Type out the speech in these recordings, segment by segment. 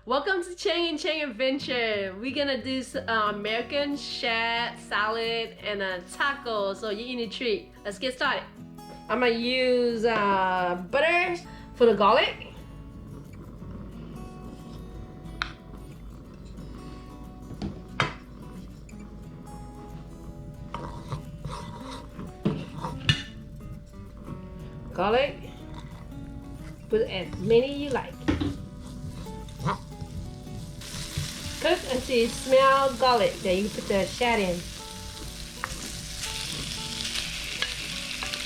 Welcome to Cheng&Cheng Adventure. We're gonna do American shad salad and a taco, so you eat a treat. Let's get started. I'm gonna use butter for the garlic. Garlic. Put as many you like. Cook until you smell garlic. Then you put the shad in.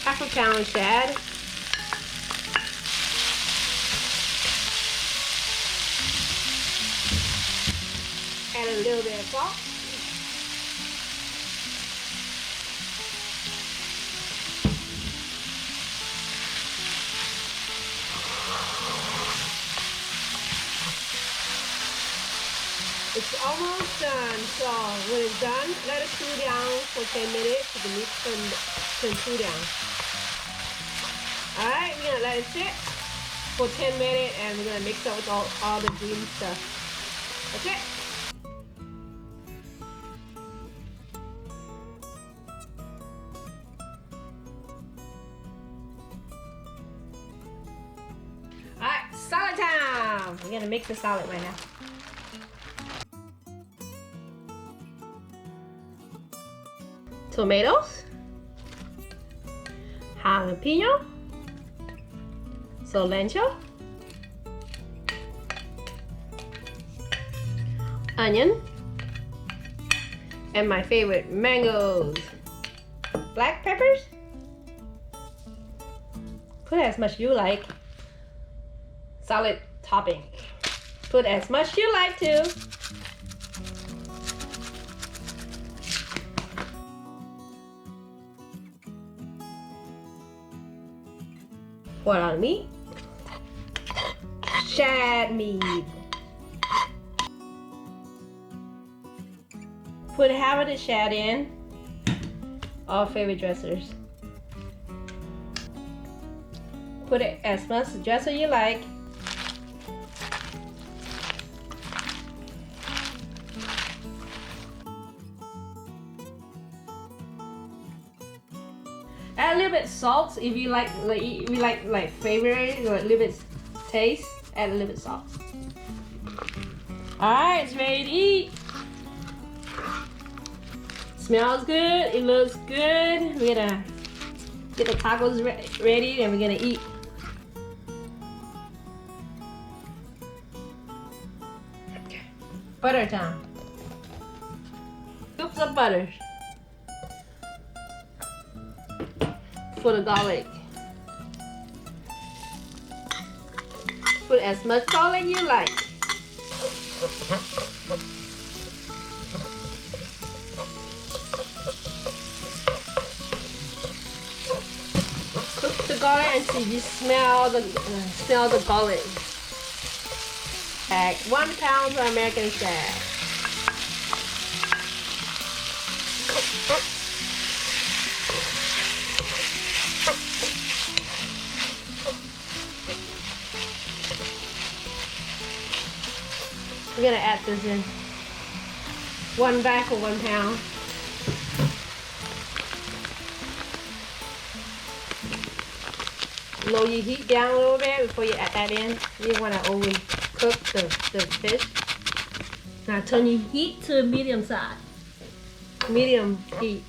Half a pound shad. Add a little bit of salt. It's almost done, so when it's done, let it cool down for 10 minutes so the meat can cool down. Alright, we're gonna let it sit for 10 minutes and we're gonna mix it with all the green stuff. Okay? Alright, salad time! We're gonna mix the salad right now. Tomatoes, jalapeno, cilantro, onion, and my favorite, mangoes, black peppers. Put as much you like. Salad topping. Put as much you like to. Pour it on meat. Shad meat. Put half of the shad in. All favorite dressers. Put it as much dresser you like. Add a little bit salt if you like flavor or a little bit taste. Add a little bit salt. All right, it's ready to eat. Smells good. It looks good. We're gonna get the tacos ready, and we're gonna eat. Okay. Butter time. Scoops of butter. For the garlic. Put as much garlic you like. Cook the garlic until you smell the garlic. Add 1 pound of American shad. We're gonna add this in. 1 bag for 1 pound. Lower your heat down a little bit before you add that in. You don't want to overcook the fish. Now turn your heat to medium side. Medium heat.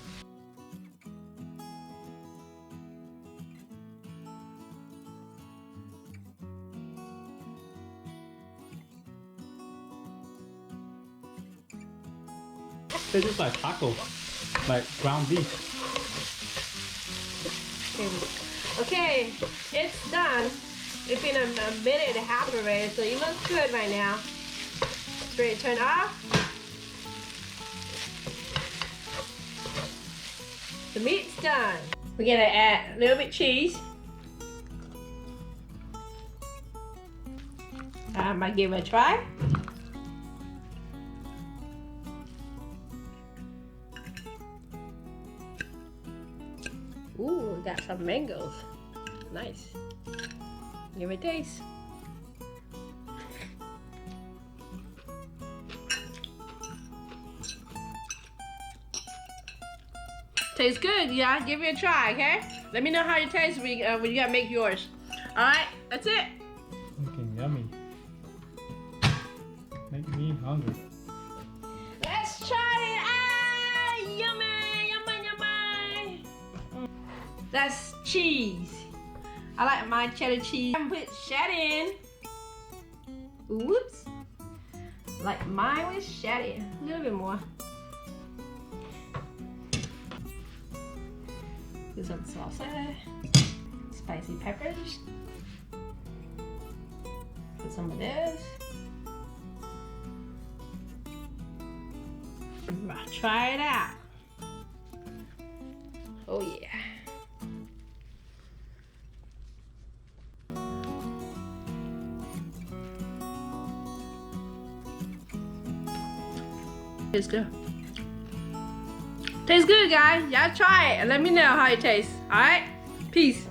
This is like taco, like ground beef. Okay, it's done. It's been a minute and a half already, so it looks good right now. It's ready to turn off. The meat's done. We're gonna add a little bit cheese. I might give it a try. Ooh, got some mangoes. Nice. Give it a taste. Tastes good, yeah. Give it a try, okay? Let me know how it tastes when you gotta make yours. All right, that's it. Looking yummy. Make me hungry. Let's try it. Ah, yummy, yummy, yummy. That's cheese. I like my cheddar cheese. I'm put Shad in. Whoops. Like mine with Shad in. A little bit more. Put some salsa. Spicy peppers. Put some of this. Try it out. Oh yeah. Tastes good. Tastes good, guys. Y'all try it and let me know how it tastes. Alright? Peace.